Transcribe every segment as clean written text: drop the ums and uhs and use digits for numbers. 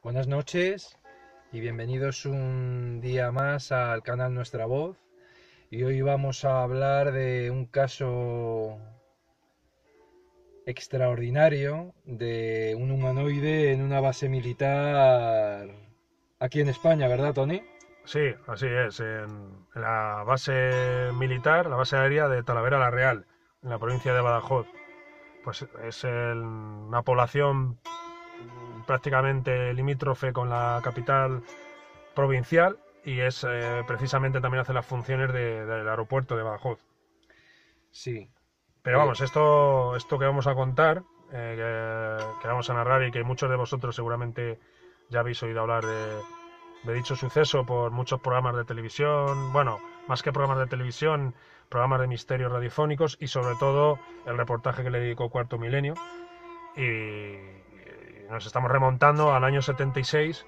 Buenas noches y bienvenidos un día más al canal Nuestra Voz. Y hoy vamos a hablar de un caso extraordinario de un humanoide en una base militar aquí en España, ¿verdad, Tony? Sí, así es. En la base militar, la base aérea de Talavera la Real, en la provincia de Badajoz. Pues es una población prácticamente limítrofe con la capital provincial y es precisamente también hace las funciones del aeropuerto de Badajoz. Sí. Pero eh, vamos, esto que vamos a contar, que vamos a narrar y que muchos de vosotros seguramente ya habéis oído hablar de dicho suceso por muchos programas de televisión, bueno, más que programas de televisión, programas de misterios radiofónicos y sobre todo el reportaje que le dedicó Cuarto Milenio. Y nos estamos remontando al año 76,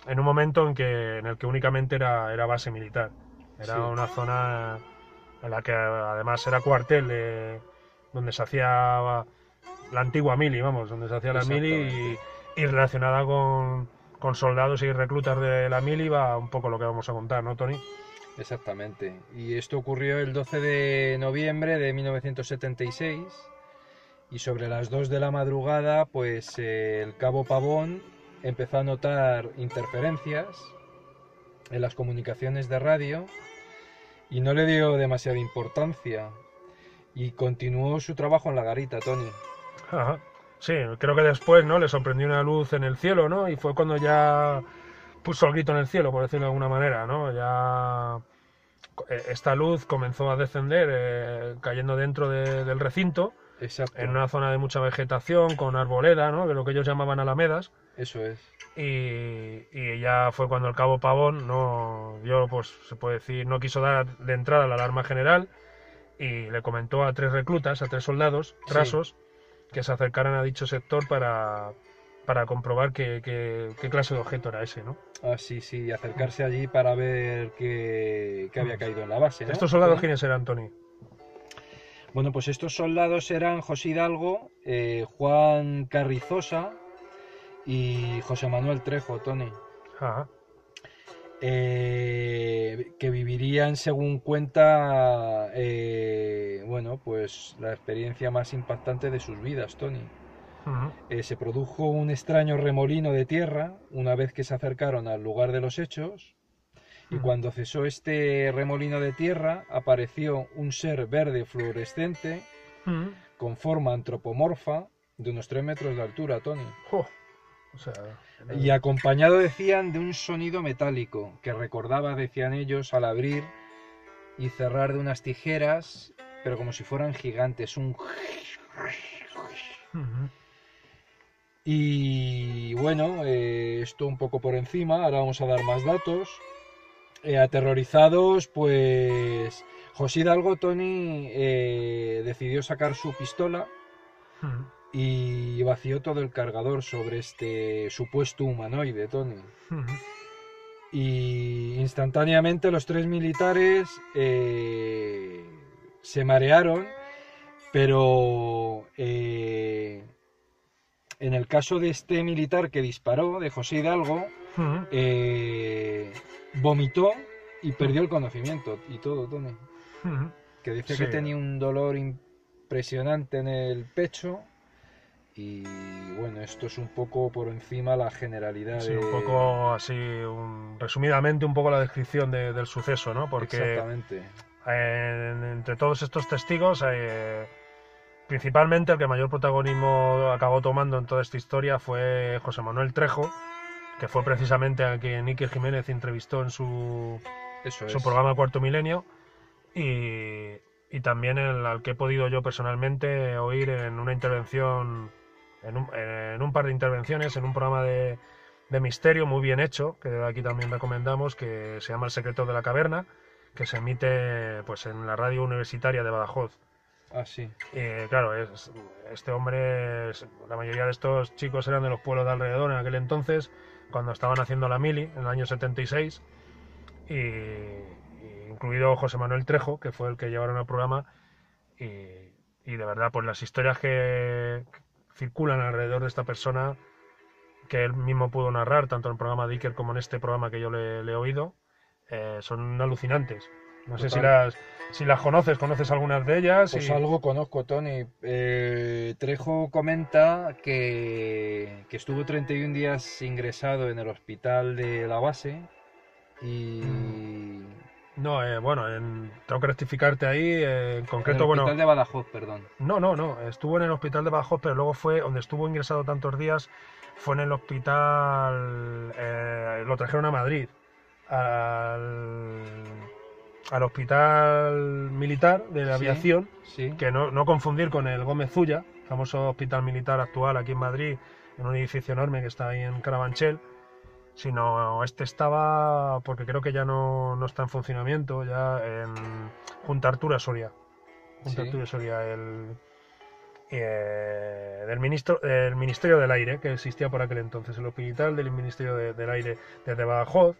en un momento en el que únicamente era base militar. Era sí, una zona en la que además era cuartel donde se hacía la antigua mili, vamos, donde se hacía la mili exactamente. y relacionada con soldados y reclutas de la mili va un poco lo que vamos a contar, ¿no, Tony? Exactamente. Y esto ocurrió el 12 de noviembre de 1976. Y sobre las 2 de la madrugada, pues el cabo Pavón empezó a notar interferencias en las comunicaciones de radio y no le dio demasiada importancia y continuó su trabajo en la garita, Tony. Ajá. Sí, creo que después, ¿no? Le sorprendió una luz en el cielo, ¿no? Y fue cuando ya puso el grito en el cielo, por decirlo de alguna manera, ¿no? Ya esta luz comenzó a descender cayendo dentro del recinto, en Exacto, una zona de mucha vegetación, con arboleda, ¿no? De lo que ellos llamaban alamedas. eso es. Y ya fue cuando el cabo Pavón no dio, pues se puede decir, no quiso dar de entrada la alarma general y le comentó a tres reclutas, a tres soldados Sí, rasos, que se acercaran a dicho sector para comprobar qué clase de objeto era ese, ¿no? así sí, acercarse allí para ver qué había Hmm. caído en la base, ¿no, ¿Estos soldados Tony? quiénes eran, Tony? Bueno, pues estos soldados eran José Hidalgo, Juan Carrizosa y José Manuel Trejo, Tony. Ajá. Que vivirían, según cuenta, bueno, pues la experiencia más impactante de sus vidas, Tony. Ujú. Se produjo un extraño remolino de tierra una vez que se acercaron al lugar de los hechos, y Ujú. cuando cesó este remolino de tierra apareció un ser verde fluorescente Ujú. con forma antropomorfa de unos 3 metros de altura, Tony. Jo. O sea, Y acompañado, decían, de un sonido metálico que recordaba, decían ellos, al abrir y cerrar de unas tijeras, pero como si fueran gigantes, un... ujú. Y bueno, esto un poco por encima, ahora vamos a dar más datos. Aterrorizados, pues José Hidalgo, Tony, decidió sacar su pistola Ujú. y vació todo el cargador sobre este supuesto humanoide, Tony. Ujú. Y instantáneamente los tres militares se marearon, pero en el caso de este militar que disparó, de José Hidalgo, Ujú. eh, vomitó y Ujú. perdió el conocimiento y todo, Tony. Ujú. Que dice Sí, que tenía un dolor impresionante en el pecho. Y bueno, esto es un poco por encima la generalidad sí, un de... poco así, resumidamente un poco la descripción del suceso, ¿no? Porque Exactamente. entre todos estos testigos, principalmente el que mayor protagonismo acabó tomando en toda esta historia fue José Manuel Trejo, que fue precisamente a quien Iker Jiménez entrevistó en Eso su es. programa Cuarto Milenio, y, y también al que he podido yo personalmente oír en una intervención, en un par de intervenciones, en un programa de misterio muy bien hecho, que de aquí también recomendamos, que se llama El secreto de la caverna, que se emite pues en la radio universitaria de Badajoz. Ah, sí. Claro, este hombre, la mayoría de estos chicos eran de los pueblos de alrededor en aquel entonces, cuando estaban haciendo la mili, en el año 76, incluido José Manuel Trejo, que fue el que llevaron al programa, y, y de verdad, pues las historias que circulan alrededor de esta persona, que él mismo pudo narrar, tanto en el programa de Iker como en este programa que yo le he oído, son alucinantes. No sé si las conoces algunas de ellas. Pues algo conozco, Tony. Trejo comenta que estuvo 31 días ingresado en el hospital de la base y... No, tengo que rectificarte ahí, en concreto, en el hospital de Badajoz, perdón. No, estuvo en el hospital de Badajoz, pero luego fue, donde estuvo ingresado tantos días, fue en el hospital, lo trajeron a Madrid, al hospital militar de la aviación, sí. Que no confundir con el Gómez Zulla, famoso hospital militar actual aquí en Madrid, en un edificio enorme que está ahí en Carabanchel, sino este estaba, porque creo que ya no está en funcionamiento, ya junto a Arturo Soria. Arturo Soria, del Ministerio del Aire, que existía por aquel entonces, el hospital del Ministerio del Aire desde Badajoz,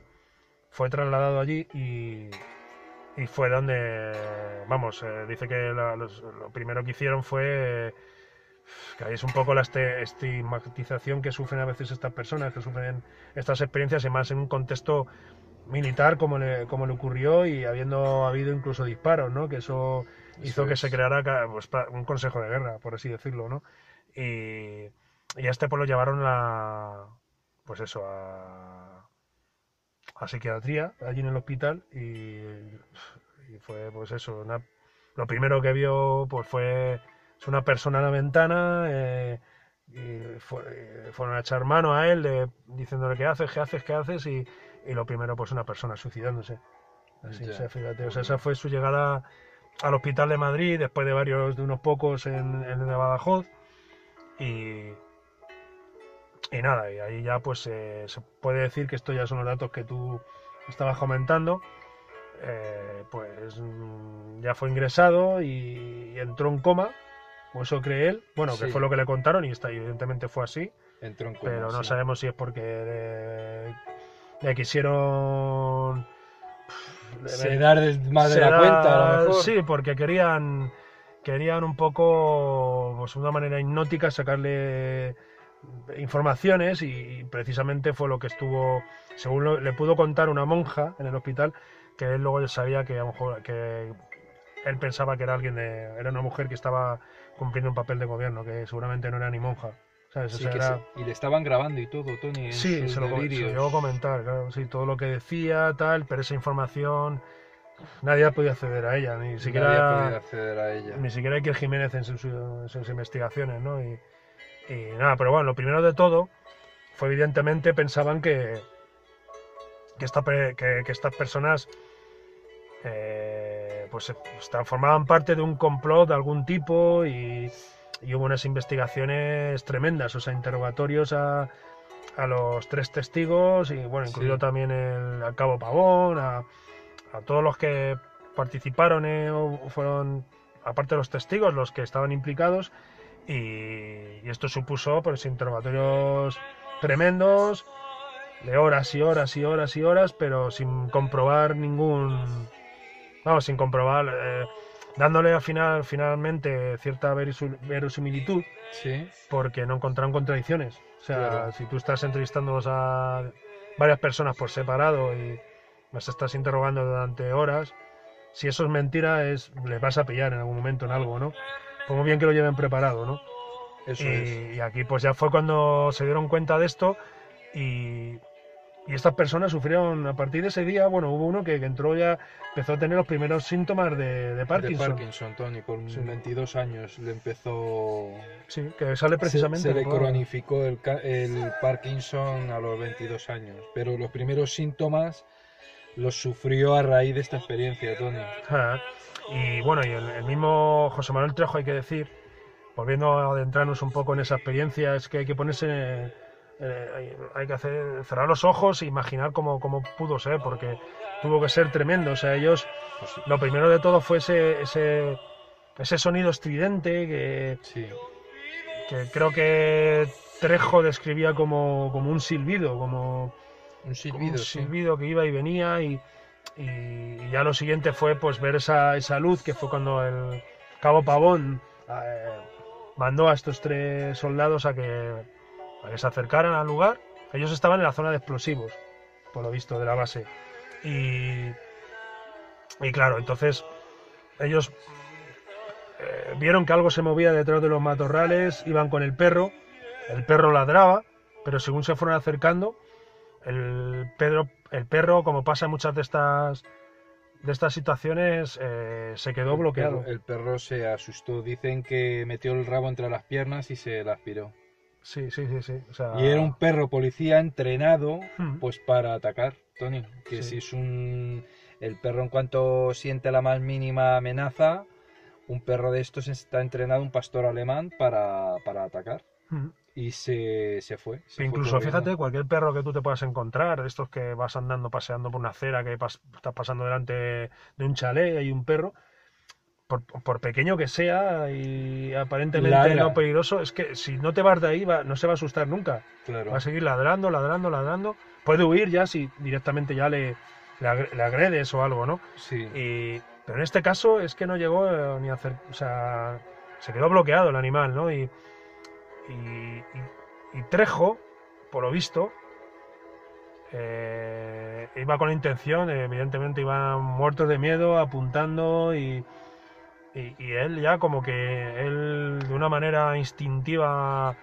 fue trasladado allí y fue donde, dice que lo primero que hicieron fue, que ahí es un poco la estigmatización que sufren a veces estas personas, que sufren estas experiencias, y más en un contexto militar como le ocurrió, y habiendo habido incluso disparos, ¿no? Que eso hizo que se creara un consejo de guerra, por así decirlo, ¿no? Y a este pues lo llevaron a psiquiatría allí en el hospital, y fue pues eso, lo primero que vio pues fue una persona en la ventana, y fueron a echar mano a él, diciéndole ¿qué haces? Y lo primero pues una persona suicidándose. Así, o sea, fíjate, o sea, esa fue su llegada al hospital de Madrid, después de unos pocos en el de Badajoz, y nada, y ahí ya pues se puede decir que estos ya son los datos que tú estabas comentando. Pues ya fue ingresado y entró en coma, o eso cree él, que fue lo que le contaron, y evidentemente fue así. Entró en coma, pero no sabemos si es porque le quisieron sedar más de la cuenta, a lo mejor. Sí, porque querían un poco, pues de una manera hipnótica, sacarle informaciones, y precisamente fue lo que estuvo, según le pudo contar una monja en el hospital, que él luego sabía que a lo mejor que él pensaba que era era una mujer que estaba cumpliendo un papel de gobierno, que seguramente no era ni monja, ¿sabes? Sí, y le estaban grabando y todo, Tony. Sí, se lo llegó a comentar, claro, sí, todo lo que decía, tal, pero esa información nadie podía acceder a ella, ni siquiera Iker Jiménez en sus investigaciones, ¿no? Y nada, pero bueno, lo primero de todo fue, evidentemente, pensaban que estas personas pues formaban parte de un complot de algún tipo, y hubo unas investigaciones tremendas, o sea, interrogatorios a los 3 testigos, y bueno, incluido también al cabo Pavón, a todos los que participaron, fueron, aparte de los testigos, los que estaban implicados, y esto supuso pues interrogatorios tremendos, de horas y horas y horas y horas, pero sin comprobar dándole finalmente cierta verosimilitud, porque no encontraron contradicciones. O sea, claro, si tú estás entrevistando a varias personas por separado y las estás interrogando durante horas, si eso es mentira, les vas a pillar en algún momento en algo, ¿no? Como bien que lo lleven preparado, ¿no? Y aquí pues ya fue cuando se dieron cuenta de esto, y estas personas sufrieron a partir de ese día. Bueno, hubo uno que empezó a tener los primeros síntomas de Parkinson. De Parkinson, Tony, con 22 años le empezó... Sí, que sale precisamente... Se le cronificó el Parkinson a los 22 años, pero los primeros síntomas los sufrió a raíz de esta experiencia, Tony. Y bueno, y el mismo José Manuel Trejo, hay que decir, volviendo a adentrarnos un poco en esa experiencia, es que hay que ponerse... hay que cerrar los ojos e imaginar cómo pudo ser, porque tuvo que ser tremendo. O sea, ellos, lo primero de todo fue ese sonido estridente que creo que Trejo describía como un silbido, como un silbido que iba y venía, y ya lo siguiente fue pues ver esa luz, que fue cuando el cabo Pavón mandó a estos 3 soldados a que para que se acercaran al lugar. Ellos estaban en la zona de explosivos, por lo visto, de la base. Y claro, entonces ellos vieron que algo se movía detrás de los matorrales, iban con el perro ladraba, pero según se fueron acercando, el perro, como pasa en muchas de estas situaciones, se quedó bloqueado. El perro se asustó, dicen que metió el rabo entre las piernas y se la aspiró. Sí. O sea... Y era un perro policía entrenado pues para atacar, Tony. Que Sí. si es el perro, en cuanto siente la más mínima amenaza, un perro de estos está entrenado, un pastor alemán, para atacar. Y se fue. Incluso, fíjate, cualquier perro que tú te puedas encontrar, de estos que vas andando, paseando por una acera, que estás pasando delante de un chalet y hay un perro, por pequeño que sea y aparentemente ladra. No peligroso, es que si no te vas de ahí no se va a asustar nunca. Claro. Va a seguir ladrando. Puede huir ya si directamente ya le agredes o algo, ¿no? Sí. Pero en este caso es que no llegó ni a hacer... O sea, se quedó bloqueado el animal, ¿no? Y Trejo, por lo visto, iba con la intención, evidentemente iban muertos de miedo, apuntando y él ya como que él de una manera instintiva,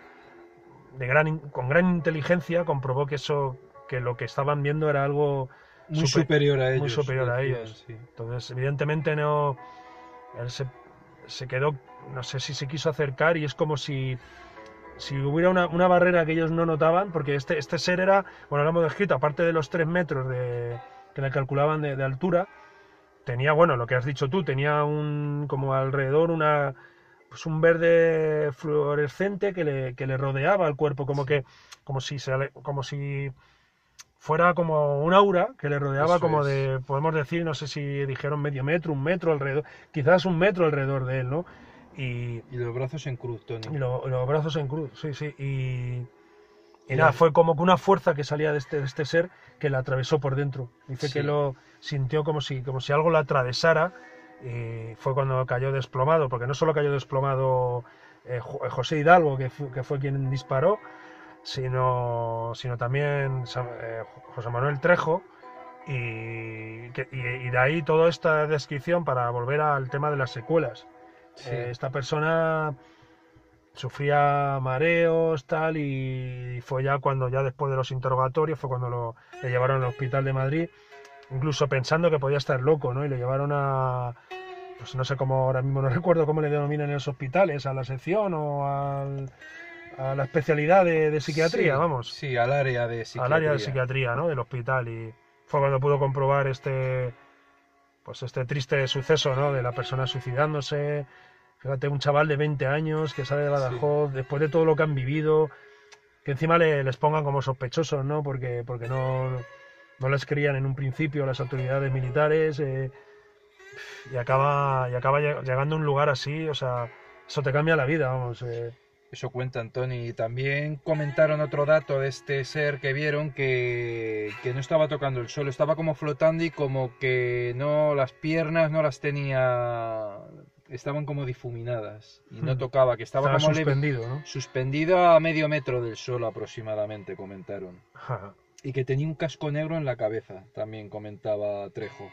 con gran inteligencia, comprobó que lo que estaban viendo era algo muy superior a ellos. Muy superior a ellos. Sí. Entonces, evidentemente no... Él se quedó, no sé si se quiso acercar y es como si hubiera una barrera que ellos no notaban, porque este ser era, bueno, lo hemos descrito, aparte de los 3 metros que le calculaban de altura, tenía, bueno, lo que has dicho tú, tenía como alrededor un verde fluorescente que le rodeaba al cuerpo, como si fuera como un aura que le rodeaba. Eso como de, podemos decir, no sé si dijeron medio metro, 1 metro alrededor, quizás 1 metro alrededor de él, ¿no? Y los brazos en cruz, Tony. Y los brazos en cruz, sí. Y nada, fue como que una fuerza que salía de este ser que la atravesó por dentro. Dice que lo sintió como si algo la atravesara, y fue cuando cayó desplomado, porque no solo cayó desplomado José Hidalgo, que fue quien disparó, sino también José Manuel Trejo, y de ahí toda esta descripción para volver al tema de las secuelas. Sí. Esta persona sufría mareos, tal, y fue ya cuando, ya después de los interrogatorios, fue cuando le llevaron al hospital de Madrid, incluso pensando que podía estar loco, ¿no? Y le llevaron pues no sé cómo, ahora mismo no recuerdo cómo le denominan en los hospitales, a la sección o a la especialidad de psiquiatría, sí, vamos. Sí, al área de psiquiatría. Al área de psiquiatría, ¿no? Del hospital, y fue cuando pudo comprobar este triste suceso, ¿no? De la persona suicidándose. Fíjate, un chaval de 20 años que sale de Badajoz, después de todo lo que han vivido, que encima les pongan como sospechosos, ¿no? Porque no les creían en un principio las autoridades militares, y acaba llegando a un lugar así, o sea, eso te cambia la vida, vamos. Eso cuenta Tony. Y también comentaron otro dato de este ser que vieron, que no estaba tocando el suelo, estaba como flotando y como que no, las piernas no las tenía, estaban como difuminadas y no tocaba, que estaba como suspendido, ¿no? Suspendido a medio metro del suelo aproximadamente, comentaron. Y que tenía un casco negro en la cabeza, también comentaba Trejo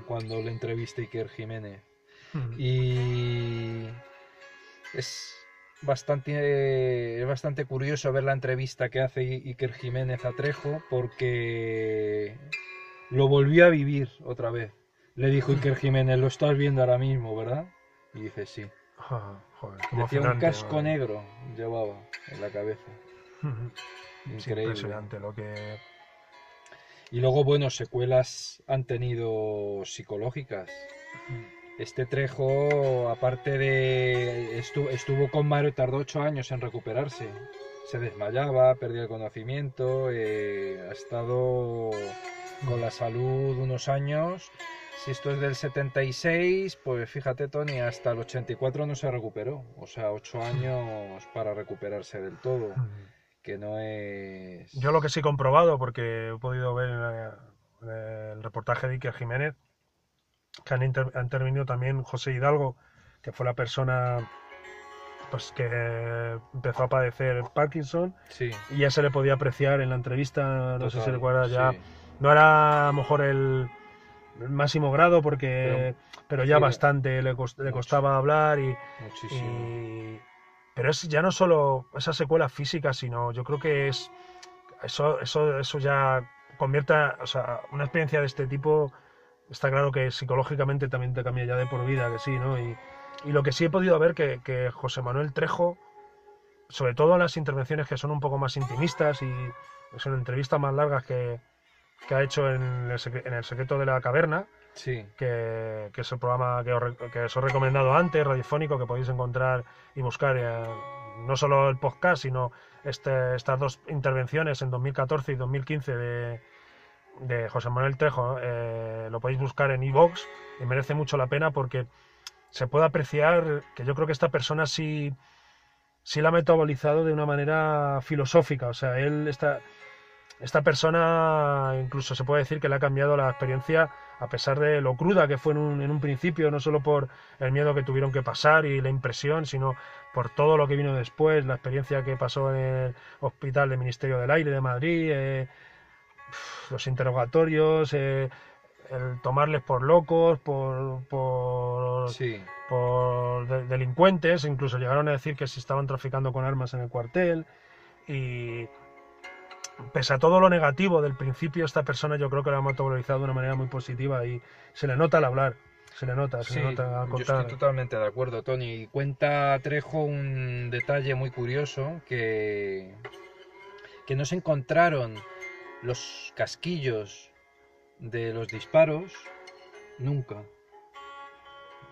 cuando le entrevisté a Iker Jiménez. Y es bastante curioso ver la entrevista que hace Iker Jiménez a Trejo, porque lo volvió a vivir otra vez. Le dijo Iker Jiménez: lo estás viendo ahora mismo, ¿verdad? Y dice sí. Joder, decía un casco negro llevaba en la cabeza. Increíble. Impresionante lo que... Y luego, bueno, secuelas han tenido psicológicas. Este Trejo, aparte de... Estuvo con Mario, tardó 8 años en recuperarse. Se desmayaba, perdía el conocimiento, ha estado con la salud unos años. Si esto es del 76, pues fíjate, Tony, hasta el 84 no se recuperó. O sea, 8 años para recuperarse del todo. Que no es... Yo lo que sí he comprobado, porque he podido ver en el reportaje de Iker Jiménez, que han intervenido también José Hidalgo, que fue la persona pues que empezó a padecer Parkinson, Sí, y ya se le podía apreciar en la entrevista, no sé si total, recuerdas ya, sí. no era a lo mejor el máximo grado, pero ya Sí, bastante le mucho, costaba hablar muchísimo. y- pero es ya no solo esa secuela física, sino yo creo que es eso ya convierte, o sea, una experiencia de este tipo, está claro que psicológicamente también te cambia ya de por vida, que sí, ¿no? Y lo que sí he podido ver que José Manuel Trejo, sobre todo en las intervenciones que son un poco más intimistas y son entrevistas más largas que ha hecho en el Secreto de la Caverna, Sí, que es el programa que os he recomendado antes, radiofónico, que podéis encontrar y buscar, no solo el podcast, sino estas dos intervenciones en 2014 y 2015 de José Manuel Trejo, lo podéis buscar en iVoox y merece mucho la pena porque se puede apreciar que yo creo que esta persona sí la ha metabolizado de una manera filosófica. O sea, esta persona incluso se puede decir que le ha cambiado la experiencia a pesar de lo cruda que fue en un principio, no solo por el miedo que tuvieron que pasar y la impresión, sino por todo lo que vino después, la experiencia que pasó en el Hospital del Ministerio del Aire de Madrid, los interrogatorios, el tomarles por locos, sí. delincuentes, incluso llegaron a decir que se estaban traficando con armas en el cuartel. Y pese a todo lo negativo del principio, esta persona yo creo que lo ha metabolizado de una manera muy positiva y se le nota al hablar, se le Sí, nota al yo estoy contar. totalmente de acuerdo, Tony. Cuenta Trejo un detalle muy curioso que no se encontraron los casquillos de los disparos nunca.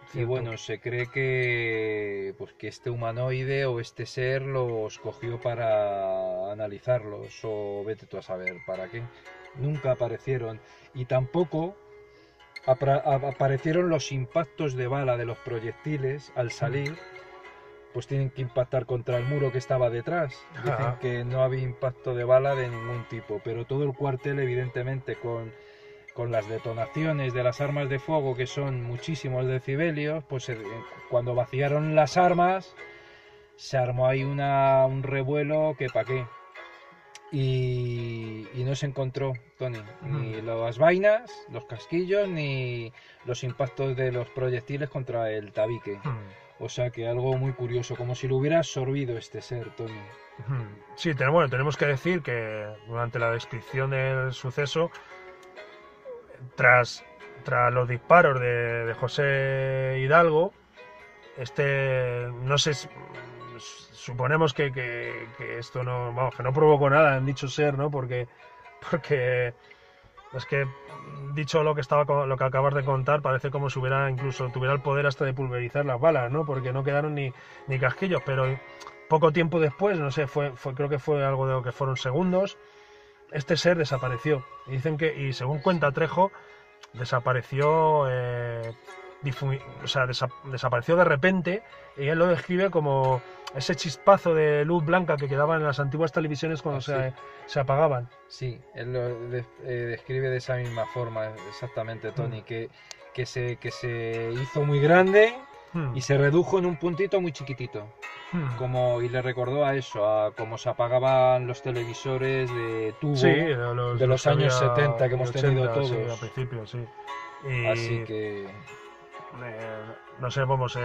Y Cierto. bueno, se cree que, pues, que este humanoide o este ser los cogió para analizarlos o vete tú a saber para qué. Nunca aparecieron. Y tampoco aparecieron los impactos de bala de los proyectiles al salir, pues tienen que impactar contra el muro que estaba detrás. Dicen que no había impacto de bala de ningún tipo, pero todo el cuartel evidentemente con las detonaciones de las armas de fuego, que son muchísimos decibelios, pues cuando vaciaron las armas se armó ahí un revuelo que pa' qué. Y no se encontró, Tony, ni las vainas, los casquillos, ni los impactos de los proyectiles contra el tabique. O sea que algo muy curioso, como si lo hubiera absorbido este ser, Tony. Sí, bueno, tenemos que decir que durante la descripción del suceso, tras los disparos de José Hidalgo, no sé, suponemos que esto no, vamos, que no provocó nada en dicho ser, ¿no? Porque es que, dicho lo que acabas de contar, parece como si tuviera el poder hasta de pulverizar las balas, ¿no? Porque no quedaron ni casquillos, pero poco tiempo después, no sé, creo que fue algo de lo que fueron segundos, este ser desapareció. Y dicen y según cuenta Trejo, desapareció, desapareció de repente, y él lo describe como ese chispazo de luz blanca que quedaba en las antiguas televisiones cuando sí. se apagaban. Sí, él lo describe de esa misma forma, exactamente, Tony, que se hizo muy grande y se redujo en un puntito muy chiquitito. Y le recordó a eso, a cómo se apagaban los televisores de tubo, Sí, de los años 70 que hemos 80, tenido todos. Sí, al principio, sí. Así que... no sé, vamos...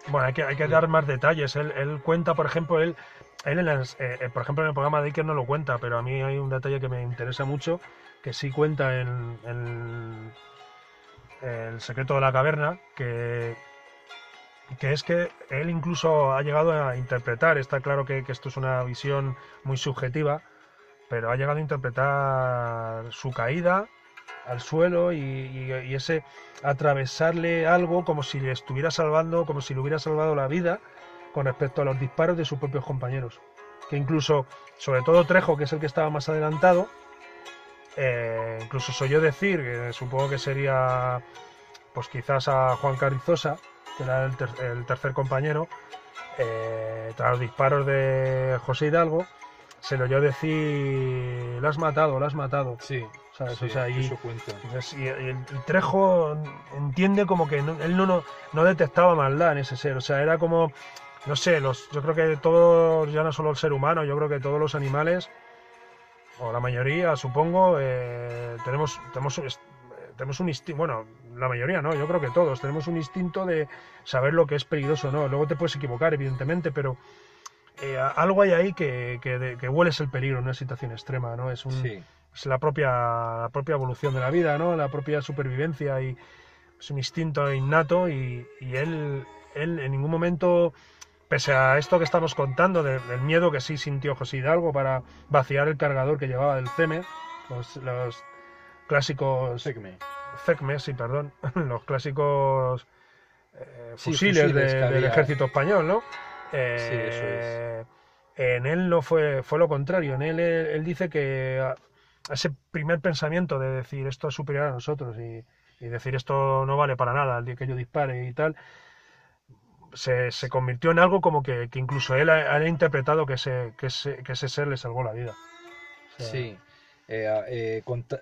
Bueno, hay que dar más detalles. Él cuenta, por ejemplo, por ejemplo, en el programa de Iker no lo cuenta, pero a mí hay un detalle que me interesa mucho, que sí cuenta en El Secreto de la Caverna, que es que él incluso ha llegado a interpretar, está claro que esto es una visión muy subjetiva, pero ha llegado a interpretar su caída al suelo y ese atravesarle algo como si le estuviera salvando, como si le hubiera salvado la vida con respecto a los disparos de sus propios compañeros. Que incluso, sobre todo Trejo, que es el que estaba más adelantado, incluso soy yo decir, que supongo que sería pues quizás a Juan Carrizosa, que era el tercer compañero, tras los disparos de José Hidalgo, se lo oyó decir, lo has matado. Sí. ¿sabes? Sí, O sea, eso cuenta. y el Trejo entiende como que él no detectaba maldad en ese ser, o sea, era como, no sé, yo creo que todos, ya no solo el ser humano, yo creo que todos los animales, o la mayoría, supongo, tenemos un instinto, bueno, la mayoría no, yo creo que todos, tenemos un instinto de saber lo que es peligroso o no. Luego te puedes equivocar, evidentemente, pero algo hay ahí que hueles el peligro en una situación extrema, ¿no? Sí, Es la propia evolución de la vida, ¿no? La propia supervivencia, y es un instinto innato, y él en ningún momento, pese a esto que estamos contando, del miedo que sí sintió José Hidalgo para vaciar el cargador que llevaba del CEME, los clásicos Segme. CECME, sí, perdón, los clásicos Sí, fusiles fusiles que del había. ejército español, ¿no? Sí, eso es. En él no fue lo contrario. En él dice que ese primer pensamiento de decir esto es superior a nosotros, y decir esto no vale para nada el día que yo dispare y tal, se convirtió en algo como que incluso él ha interpretado que ese ser le salvó la vida. O sea, Sí.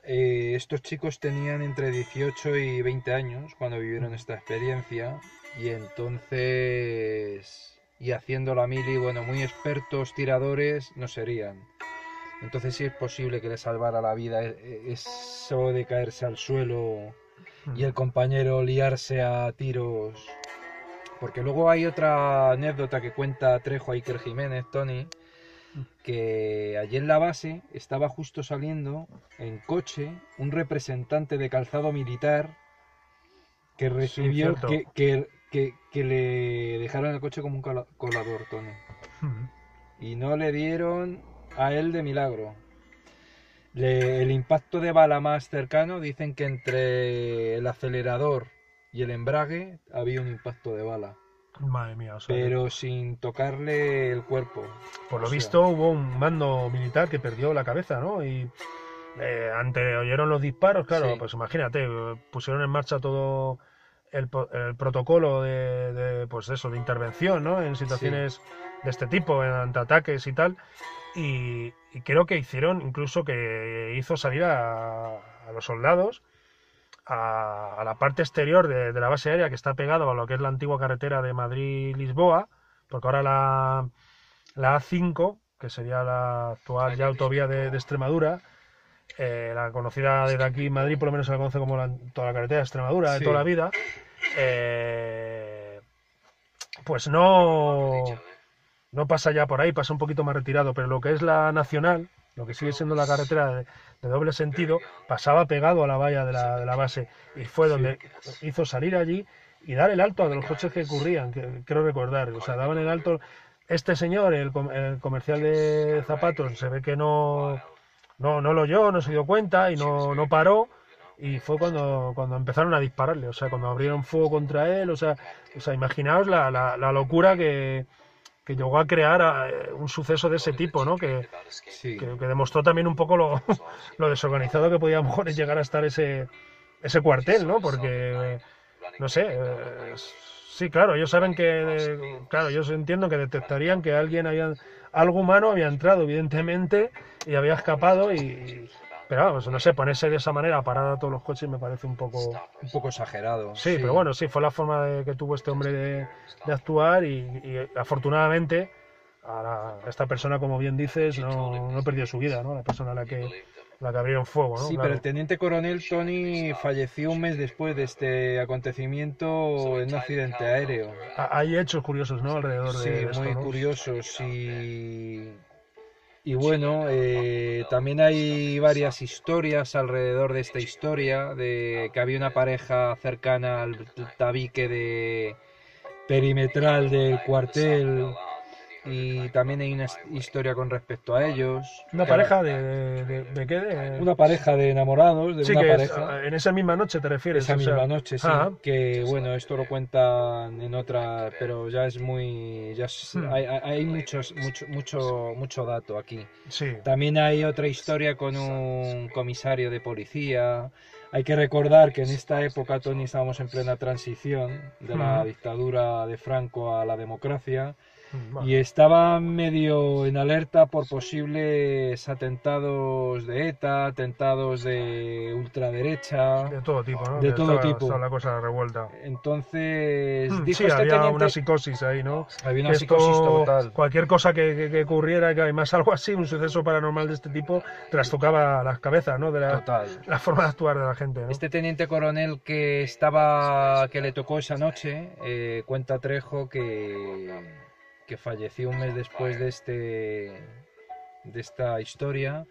Estos chicos tenían entre 18 y 20 años cuando vivieron esta experiencia y entonces, y haciendo la mili, bueno, muy expertos tiradores no serían. Entonces sí es posible que le salvara la vida eso de caerse al suelo y el compañero liarse a tiros. Porque luego hay otra anécdota que cuenta Trejo a Iker Jiménez, Tony, que allí en la base estaba justo saliendo en coche un representante de calzado militar que sí, recibió cierto. que le dejaron el coche como un colador, Tony. Y no le dieron a él de milagro. El impacto de bala más cercano, dicen que entre el acelerador y el embrague había un impacto de bala, Madre mía, o sea, pero sin tocarle el cuerpo. por O lo sea, visto hubo un mando militar que perdió la cabeza, ¿no? Y oyeron los disparos, claro, sí, pues imagínate, pusieron en marcha todo el protocolo pues eso, de intervención, ¿no? En sí, situaciones de este tipo, ante ataques y tal, y creo que hicieron, incluso que hizo salir a los soldados a la parte exterior de la base aérea, que está pegado a lo que es la antigua carretera de Madrid-Lisboa, porque ahora la A5, que sería la actual ya autovía de Extremadura, la conocida desde aquí en Madrid, por lo menos se la conoce como toda la carretera de Extremadura de toda la sí, vida, pues no pasa ya por ahí, pasa un poquito más retirado, pero lo que es la nacional, lo que sigue siendo la carretera de doble sentido, pasaba pegado a la valla de la base, y fue sí, donde hizo salir allí y dar el alto a los coches que ocurrían, que creo recordar, o sea, daban el alto. Este señor, el comercial de zapatos, se ve que no lo oyó, no se dio cuenta y no paró. Y fue cuando empezaron a dispararle, o sea, cuando abrieron fuego contra él, o sea, imaginaos la locura que llegó a crear un suceso de ese tipo, ¿no? sí, Que demostró también un poco lo desorganizado que podía a lo mejor llegar a estar ese cuartel, ¿no? Porque, no sé, sí, claro, ellos saben claro, ellos entiendo que detectarían que algo humano había entrado, evidentemente, y había escapado, pero vamos, no sé, ponerse de esa manera a parar a todos los coches me parece un poco. un poco exagerado, Sí, pero sí, bueno, sí, fue la forma que tuvo este hombre de actuar, y afortunadamente esta persona, como bien dices, no perdió su vida, ¿no? La persona a la que abrieron fuego, ¿no? sí, pero el Claro. teniente coronel Tony falleció un mes después de este acontecimiento en un accidente aéreo. Hay hechos curiosos, ¿no? Alrededor Sí, de esto, muy ¿no? curiosos y bueno, también hay varias historias alrededor de esta historia, de que había una pareja cercana al tabique de perimetral del cuartel y también hay una historia con respecto a ellos. Una pareja ¿de qué? Una pareja de enamorados, de Sí, una que es, pareja, en esa misma noche te refieres, esa o sea. misma noche, sí, Ah, que bueno, esto lo cuentan en otra, pero ya es muy, hmm, hay mucho dato aquí. sí. También hay otra historia con un comisario de policía. Hay que recordar que en esta época, Tony, estábamos en plena transición de la Hmm, dictadura de Franco a la democracia Bueno, y estaba medio en alerta por posibles atentados de ETA, atentados de ultraderecha, de todo tipo, ¿no? de Que todo estaba tipo. la cosa revuelta. Entonces dijo Sí, este había una teniente, psicosis ahí, ¿no? había Que una psicosis esto, total. cualquier cosa que ocurriera, que además algo así, un suceso paranormal de este tipo, trastocaba las cabezas, ¿no? De Total. la forma de actuar de la gente, ¿no? Este teniente coronel que le tocó esa noche, cuenta Trejo que falleció un mes después de esta historia.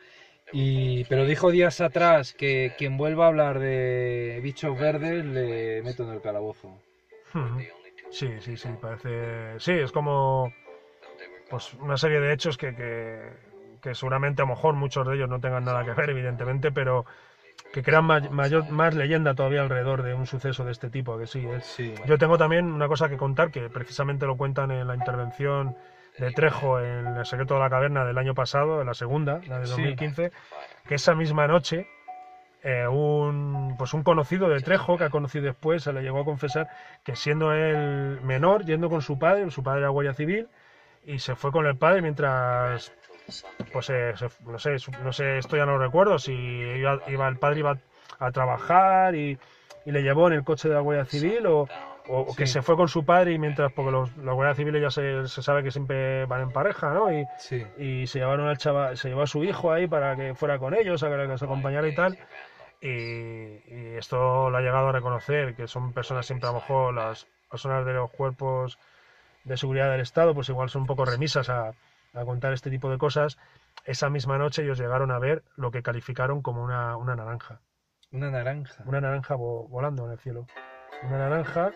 Pero dijo días atrás que quien vuelva a hablar de bichos verdes le meto en el calabozo. Sí, sí, sí, parece... Sí, es como pues una serie de hechos que seguramente a lo mejor muchos de ellos no tengan nada que ver, evidentemente, pero que crean más leyenda todavía alrededor de un suceso de este tipo, que sí. Sí, Yo tengo también una cosa que contar, que precisamente lo cuentan en la intervención de Trejo en El secreto de la caverna del año pasado, en la segunda, la de sí, 2015, que esa misma noche un conocido de Trejo, que ha conocido después, se le llegó a confesar que siendo él menor, yendo con su padre era guardia civil, y se fue con el padre mientras, pues no sé, esto ya no lo recuerdo, si el padre iba a trabajar y le llevó en el coche de la guardia civil o que sí, se fue con su padre y mientras, porque los guardias civiles ya se sabe que siempre van en pareja, ¿no? sí. Y se llevaron al chaval, se llevó a su hijo ahí para que fuera con ellos, a que los acompañara y tal. Y esto lo ha llegado a reconocer, que son personas siempre, a lo mejor las personas de los cuerpos de seguridad del Estado, pues igual son un poco remisas a contar este tipo de cosas. Esa misma noche ellos llegaron a ver lo que calificaron como una naranja. Una naranja. Una naranja volando en el cielo. Una naranja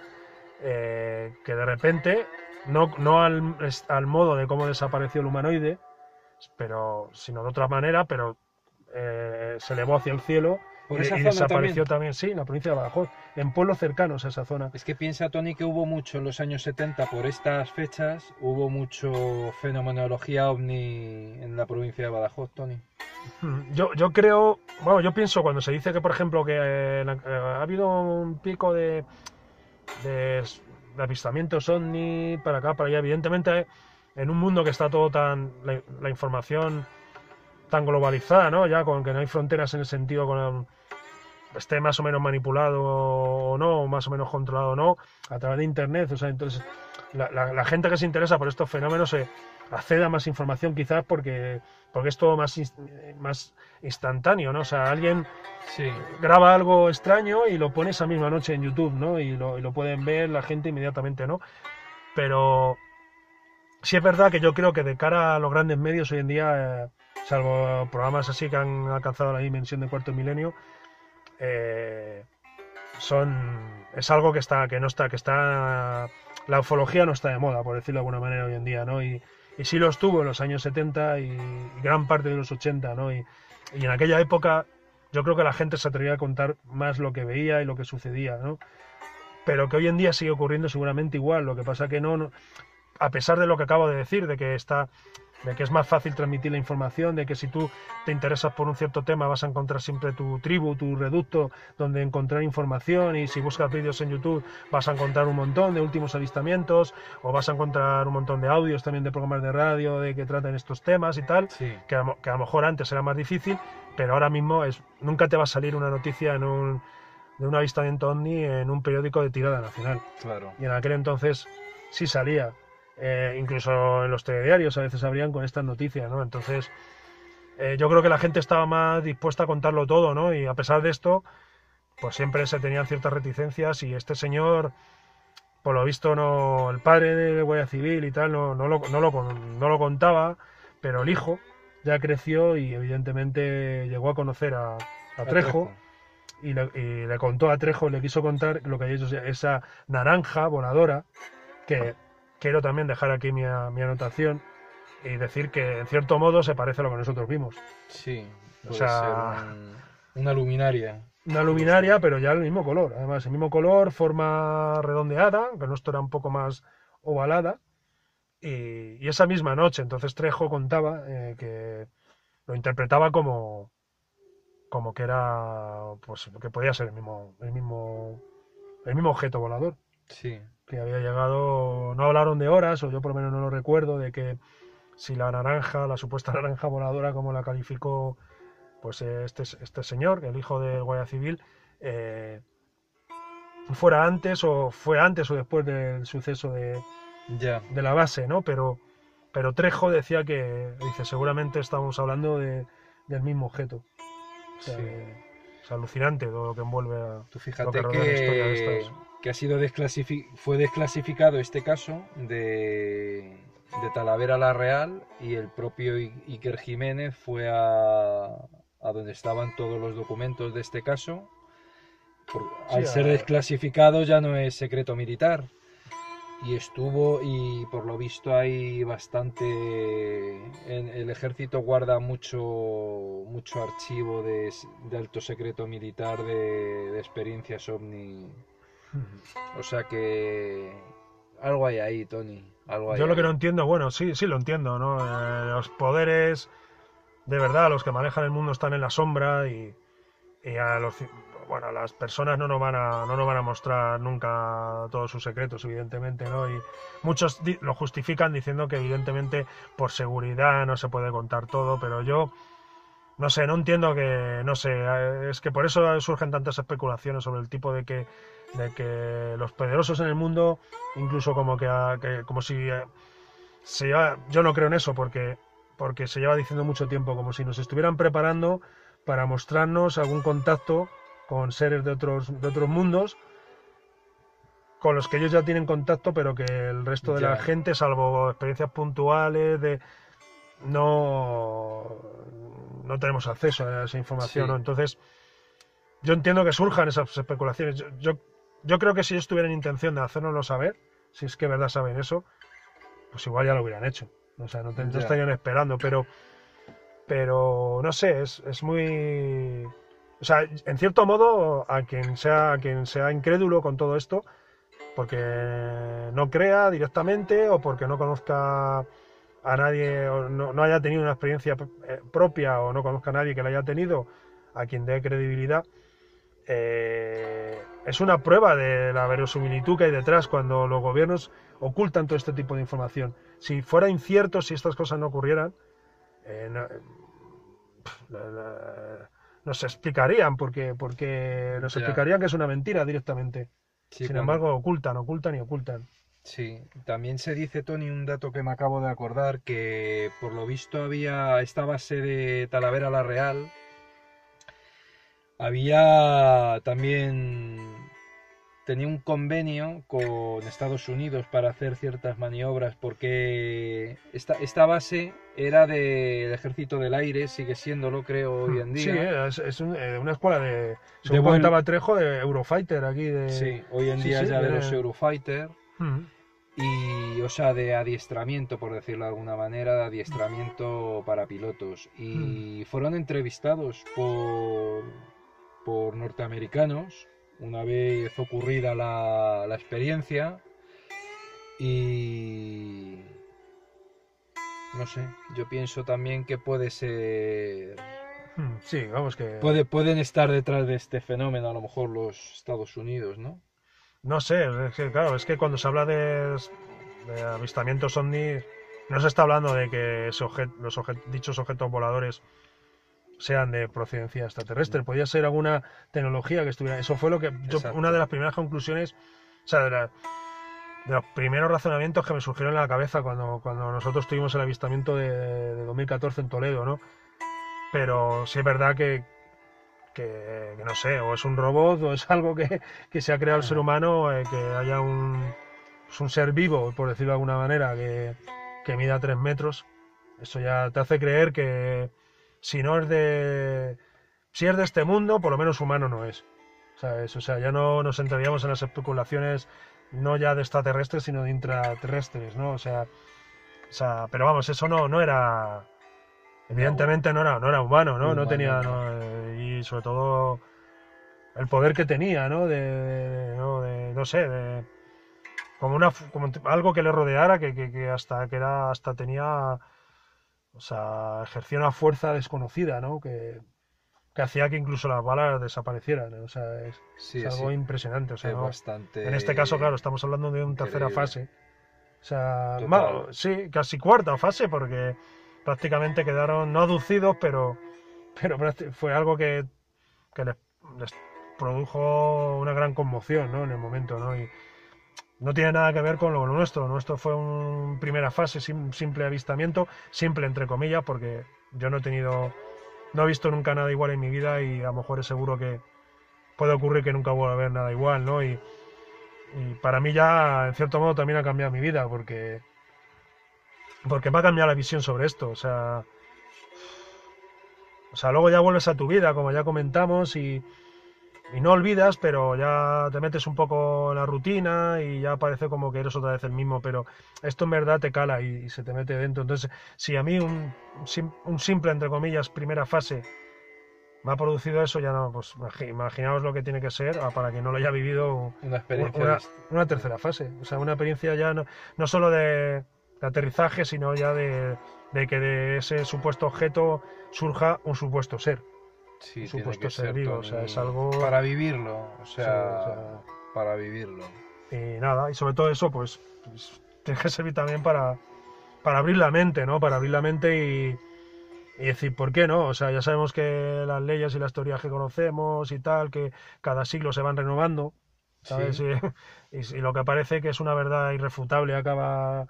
que de repente, no al modo de cómo desapareció el humanoide, sino de otra manera, pero se elevó hacia el cielo Por y, esa y zona desapareció también. también, sí, en la provincia de Badajoz, en pueblos cercanos a esa zona. Es que piensa, Tony, que hubo mucho en los años 70, por estas fechas, hubo mucho fenomenología ovni en la provincia de Badajoz, Tony. Yo creo, bueno, yo pienso cuando se dice que, por ejemplo, que ha habido un pico de, de avistamientos ovni para acá, para allá, evidentemente, en un mundo que está todo la información tan globalizada, ¿no? Ya con que no hay fronteras en el sentido con esté más o menos manipulado o no, o más o menos controlado o no, a través de internet, o sea, entonces la gente que se interesa por estos fenómenos accede a más información quizás porque es todo más instantáneo, ¿no? O sea, alguien Sí, graba algo extraño y lo pone esa misma noche en YouTube, ¿no? Y lo pueden ver la gente inmediatamente, ¿no? Pero sí es verdad que yo creo que de cara a los grandes medios hoy en día, salvo programas así que han alcanzado la dimensión de cuarto milenio, eh, es algo la ufología no está de moda, por decirlo de alguna manera hoy en día, ¿no? Y sí lo estuvo en los años 70 y gran parte de los 80, ¿no? Y en aquella época yo creo que la gente se atrevía a contar más lo que veía y lo que sucedía, ¿no? Pero que hoy en día sigue ocurriendo seguramente igual, lo que pasa que no, a pesar de lo que acabo de decir, de que es más fácil transmitir la información, de que si tú te interesas por un cierto tema vas a encontrar siempre tu tribu, tu reducto donde encontrar información, y si buscas vídeos en YouTube vas a encontrar un montón de últimos avistamientos o vas a encontrar un montón de audios también de programas de radio de que tratan estos temas y tal, sí, que a lo mejor antes era más difícil, pero ahora mismo nunca te va a salir una noticia de un avistamiento ovni en un periódico de tirada nacional. claro. Y en aquel entonces sí salía. Incluso en los telediarios a veces abrían con estas noticias, ¿no? Entonces, yo creo que la gente estaba más dispuesta a contarlo todo, ¿no? Y a pesar de esto, pues siempre se tenían ciertas reticencias y este señor, por lo visto, no, el padre de Guardia Civil y tal, no lo contaba, pero el hijo ya creció y evidentemente llegó a conocer a Trejo. Y le contó a Trejo, le quiso contar lo que había hecho esa naranja voladora, que quiero también dejar aquí mi anotación y decir que en cierto modo se parece a lo que nosotros vimos. Sí, O puede sea, ser una luminaria. una luminaria, pero ya el mismo color. Además, el mismo color, forma redondeada, que nuestro era un poco más ovalada. Y esa misma noche, entonces Trejo contaba que lo interpretaba como que era, pues, que podía ser el mismo objeto volador. Sí. que había llegado, no hablaron de horas, o yo por lo menos no lo recuerdo, de que si la naranja, la supuesta naranja voladora, como la calificó pues este señor, el hijo del Guardia Civil, fuera antes o fue antes o después del suceso Ya. de la base, ¿no? Pero Trejo decía que, dice, seguramente estamos hablando del mismo objeto. O sea, Sí. es alucinante todo lo que envuelve a Tú lo fíjate que rodea la historia de estas. que ha sido fue desclasificado este caso de Talavera la Real, y el propio Iker Jiménez fue a donde estaban todos los documentos de este caso. Sí, Al ser desclasificado ya no es secreto militar. Y estuvo, y por lo visto hay bastante, el ejército guarda mucho archivo de alto secreto militar de experiencias OVNI. O sea que algo hay ahí, Tony, algo hay yo lo que ahí. no entiendo, bueno, sí lo entiendo, ¿no? Los poderes, de verdad, los que manejan el mundo están en la sombra y a las personas no nos van a mostrar nunca todos sus secretos, evidentemente, ¿no? Y muchos lo justifican diciendo que evidentemente por seguridad no se puede contar todo, pero yo no sé, no entiendo que, no sé, es que por eso surgen tantas especulaciones sobre el tipo de que los poderosos en el mundo, incluso como como si yo no creo en eso porque se lleva diciendo mucho tiempo, como si nos estuvieran preparando para mostrarnos algún contacto con seres de otros mundos con los que ellos ya tienen contacto, pero que el resto de la Ya, gente, salvo experiencias puntuales, no, no tenemos acceso a esa información, sí, ¿no? Entonces, yo entiendo que surjan esas especulaciones. Yo creo que si ellos tuvieran intención de hacérnoslo saber, si es que de verdad saben eso, pues igual ya lo hubieran hecho. O sea, no ya, estarían esperando, pero no sé, es muy... O sea, en cierto modo, a quien sea incrédulo con todo esto, porque no crea directamente o porque no conozca a nadie o no haya tenido una experiencia propia o no conozca a nadie que la haya tenido, a quien dé credibilidad, es una prueba de la verosimilitud que hay detrás cuando los gobiernos ocultan todo este tipo de información. Si fuera incierto, si estas cosas no ocurrieran, nos explicarían porque nos ya. explicarían que es una mentira directamente. Sí, Sin embargo, ocultan y ocultan. sí, también se dice, Tony, un dato que me acabo de acordar, que por lo visto había esta base de Talavera la Real, había también, tenía un convenio con Estados Unidos para hacer ciertas maniobras, porque esta base era del Ejército del Aire, sigue siéndolo, creo, hoy en Sí, día. es una escuela De según vuelo, contaba Trejo, de Eurofighter aquí. sí, hoy en Sí, día sí, ya de los Eurofighter. Mm. Y, o sea, de adiestramiento, por decirlo de alguna manera, de adiestramiento para pilotos. Mm. Y fueron entrevistados por norteamericanos una vez ocurrida la experiencia. Y no sé, yo pienso también que puede ser... Sí, vamos que... Pueden estar detrás de este fenómeno a lo mejor los Estados Unidos, ¿no? No sé, es que, claro, es que cuando se habla de avistamientos ovni, no se está hablando de que dichos objetos voladores sean de procedencia extraterrestre. Podría ser alguna tecnología que estuviera... Eso fue una de Exacto. las primeras conclusiones, o sea, de los primeros razonamientos que me surgieron en la cabeza cuando nosotros tuvimos el avistamiento de 2014 en Toledo, ¿no? Pero sí es verdad que no sé, o es un robot o es algo que se ha creado el ser humano, que haya pues un ser vivo, por decirlo de alguna manera, que mida 3 metros. Eso ya te hace creer que si no es si es de este mundo, por lo menos humano no es. ¿Sabes? O sea, ya no nos entraríamos en las especulaciones no ya de extraterrestres, sino de intraterrestres, ¿no? Pero vamos, eso no era... Evidentemente no era humano, ¿no? No tenía... Humano, no. Y sobre todo el poder que tenía, ¿no? No sé, como algo que le rodeara, que hasta tenía... O sea, ejercía una fuerza desconocida, ¿no? que hacía que incluso las balas desaparecieran, ¿eh? O sea, Sí, es algo sí, impresionante. O sea, es ¿no? bastante En este caso, claro, estamos hablando de una tercera increíble. fase. O sea, Total. sí, casi cuarta fase, porque prácticamente quedaron no aducidos, pero fue algo que les produjo una gran conmoción, ¿no? En el momento, ¿no? Y no tiene nada que ver con lo nuestro. Lo nuestro fue una primera fase, simple avistamiento, simple entre comillas, porque yo no he visto nunca nada igual en mi vida y a lo mejor es seguro que puede ocurrir que nunca vuelva a ver nada igual, ¿no? Y para mí ya, en cierto modo, también ha cambiado mi vida, porque me ha cambiado la visión sobre esto. O sea, luego ya vuelves a tu vida, como ya comentamos, y no olvidas, pero ya te metes un poco en la rutina y ya parece como que eres otra vez el mismo, pero esto en verdad te cala y se te mete dentro. Entonces, si a mí un simple, entre comillas, primera fase me ha producido eso, ya no, pues imaginaos lo que tiene que ser para quien no lo haya vivido Una experiencia una, una tercera fase. O sea, una experiencia ya no solo de aterrizaje, sino ya de que de ese supuesto objeto surja un supuesto ser. Sí, Un tiene supuesto que ser, ser, digo, o Tony, sea, es algo... para vivirlo, o Sí, sea, para vivirlo. y nada, y sobre todo eso, pues tiene que servir también para abrir la mente, ¿no? Para abrir la mente y decir, ¿por qué no? O sea, ya sabemos que las leyes y las teorías que conocemos y tal, que cada siglo se van renovando, ¿sabes? Sí, Y lo que parece que es una verdad irrefutable acaba...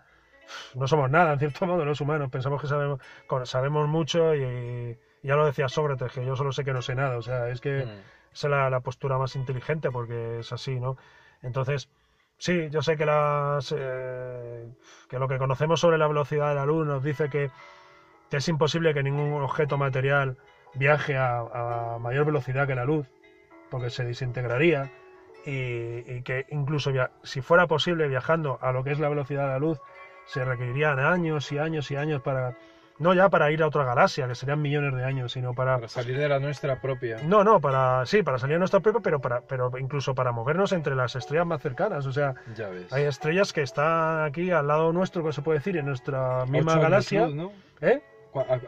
No somos nada, en cierto modo, los humanos. Pensamos que sabemos mucho y ya lo decía Sócrates, que yo solo sé que no sé nada. O sea, es que mm, esa es la postura más inteligente porque es así, ¿no? Entonces, sí, yo sé que que lo que conocemos sobre la velocidad de la luz nos dice que es imposible que ningún objeto material viaje a mayor velocidad que la luz, porque se desintegraría, y que incluso si fuera posible viajando a lo que es la velocidad de la luz, se requerirían años y años y años no ya para ir a otra galaxia, que serían millones de años, sino para salir de la nuestra propia. no, sí, para salir a nuestra propia, pero incluso para movernos entre las estrellas más cercanas. O sea, Ya ves. hay estrellas que están aquí al lado nuestro, que se puede decir, en nuestra misma 8 años galaxia. luz, ¿no? ¿Eh?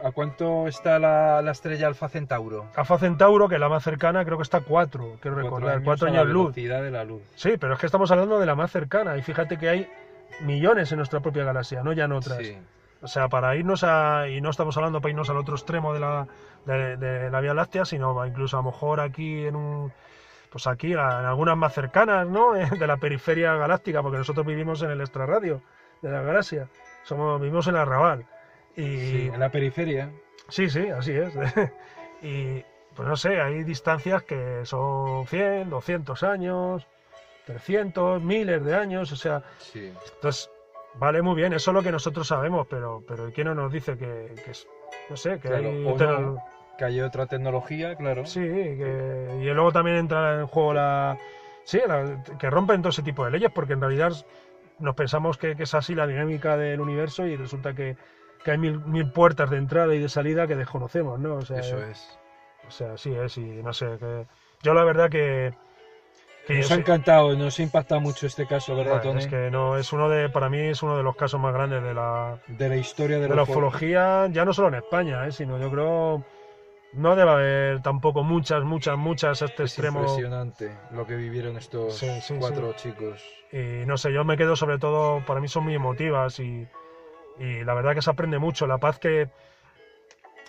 ¿A cuánto está la estrella Alfa Centauro? Alfa Centauro, que es la más cercana, creo que está a 4, quiero 4 recordar, años 4 a la años luz. velocidad de la luz. Sí, pero es que estamos hablando de la más cercana, y fíjate que hay millones en nuestra propia galaxia, no ya en otras. Sí, O sea, para irnos y no estamos hablando para irnos al otro extremo de la Vía Láctea, sino incluso a lo mejor aquí pues aquí, en algunas más cercanas, ¿no? De la periferia galáctica, porque nosotros vivimos en el extrarradio de la galaxia. Vivimos en el arrabal. sí, en la periferia. Sí, así es. Y pues no sé, hay distancias que son 100, 200 años, 300, miles de años, o sea, Sí, entonces vale muy bien, eso es lo que nosotros sabemos, pero ¿quién no nos dice no sé, que claro. hay O no, que hay otra tecnología, claro. Sí, y luego también entra en juego que rompen todo ese tipo de leyes, porque en realidad nos pensamos que es así la dinámica del universo y resulta que hay mil puertas de entrada y de salida que desconocemos, ¿no? O sea, Eso es. O sea, sí es, y no sé, yo la verdad que Nos yo ha sé, encantado, nos impacta mucho este caso, ¿verdad, bueno, Tony? es que no, para mí es uno de los casos más grandes De la historia de de la ufología, ya no solo en España, sino yo creo no debe haber tampoco muchas a este Es extremo. impresionante lo que vivieron estos Sí, 4 chicos. Y no sé, yo me quedo sobre todo, para mí son muy emotivas y la verdad que se aprende mucho, la paz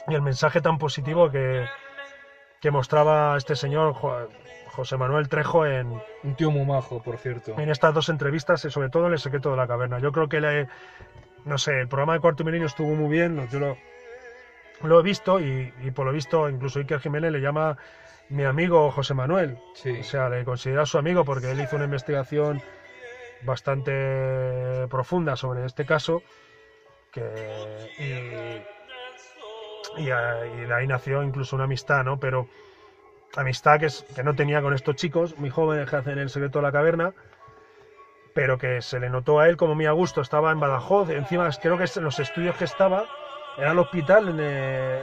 y el mensaje tan positivo que mostraba este señor José Manuel Trejo en Un tío muy majo, por cierto. estas dos entrevistas y sobre todo en El secreto de la caverna. Yo creo que, no sé, el programa de Cuarto Milenio estuvo muy bien, yo lo he visto y por lo visto incluso Iker Jiménez le llama mi amigo José Manuel. Sí, O sea, le considera su amigo porque él hizo una investigación bastante profunda sobre este caso y de ahí nació incluso una amistad, ¿no? Pero amistad que no tenía con estos chicos muy jóvenes que hacen El secreto de la caverna, pero que se le notó a él como muy a gusto. Estaba en Badajoz, encima creo que en los estudios que estaba era el hospital,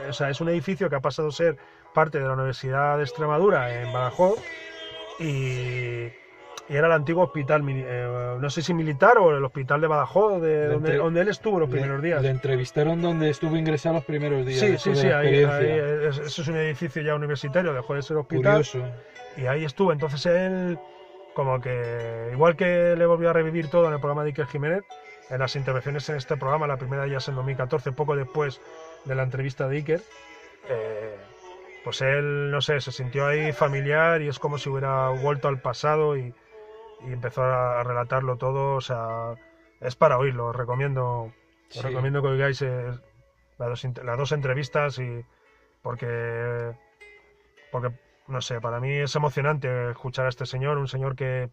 o sea, es un edificio que ha pasado a ser parte de la Universidad de Extremadura en Badajoz y y era el antiguo hospital, no sé si militar o el hospital de Badajoz, donde él estuvo los primeros días. Le entrevistaron donde estuvo ingresado los primeros días. Sí, ahí eso es un edificio ya universitario, dejó de ser hospital. Curioso. Y ahí estuvo, entonces él, como que, igual que le volvió a revivir todo en el programa de Iker Jiménez, en las intervenciones en este programa, la primera de ellas en 2014, poco después de la entrevista de Iker, pues él, no sé, se sintió ahí familiar y es como si hubiera vuelto al pasado y empezó a relatarlo todo. O sea, es para oírlo. Os recomiendo que oigáis las dos entrevistas, y porque no sé, para mí es emocionante escuchar a este señor, un señor que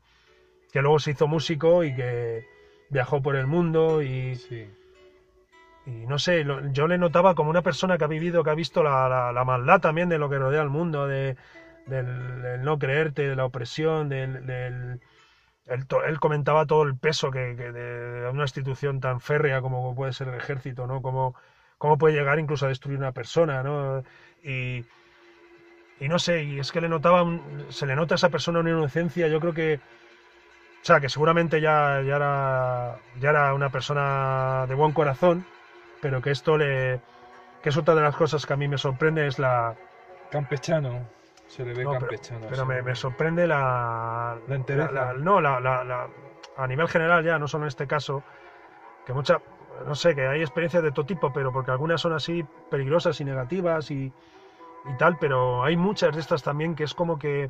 luego se hizo músico y que viajó por el mundo y no sé, yo le notaba como una persona que ha vivido, que ha visto la maldad también de lo que rodea al mundo, del no creerte, de la opresión, él comentaba todo el peso que de una institución tan férrea como puede ser el ejército, ¿no? Cómo puede llegar incluso a destruir una persona, ¿no? Y no sé, y es que se le nota a esa persona una inocencia, yo creo que, o sea, que seguramente ya era una persona de buen corazón, pero que que es otra de las cosas que a mí me sorprende, es la... Campechano. Se le ve campechano. Pero me sorprende la entereza. A nivel general ya, no solo en este caso, que no sé, que hay experiencias de todo tipo, pero porque algunas son así peligrosas y negativas y tal, pero hay muchas de estas también que es como que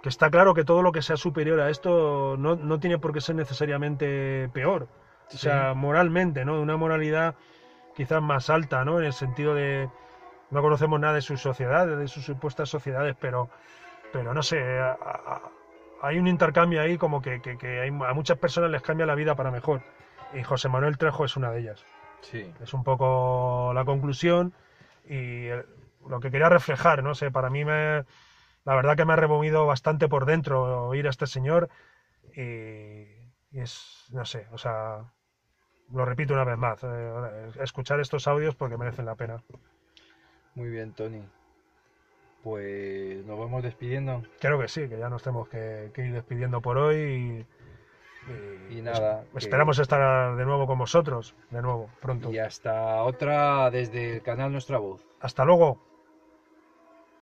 está claro que todo lo que sea superior a esto no tiene por qué ser necesariamente peor. O sea, moralmente, ¿no? De una moralidad quizás más alta, ¿no? En el sentido de... No conocemos nada de sus sociedades, de sus supuestas sociedades, pero no sé, hay un intercambio ahí como que a muchas personas les cambia la vida para mejor. Y José Manuel Trejo es una de ellas. Sí. Es un poco la conclusión y lo que quería reflejar, no sé, para mí la verdad que me ha removido bastante por dentro oír a este señor y es, no sé, o sea, lo repito una vez más, escuchar estos audios porque merecen la pena. Muy bien, Tony. Pues nos vamos despidiendo. Creo que sí, que ya nos tenemos que ir despidiendo por hoy y nada. Esperamos estar de nuevo con vosotros, de nuevo, pronto. Y hasta otra desde el canal Nuestra Voz. Hasta luego.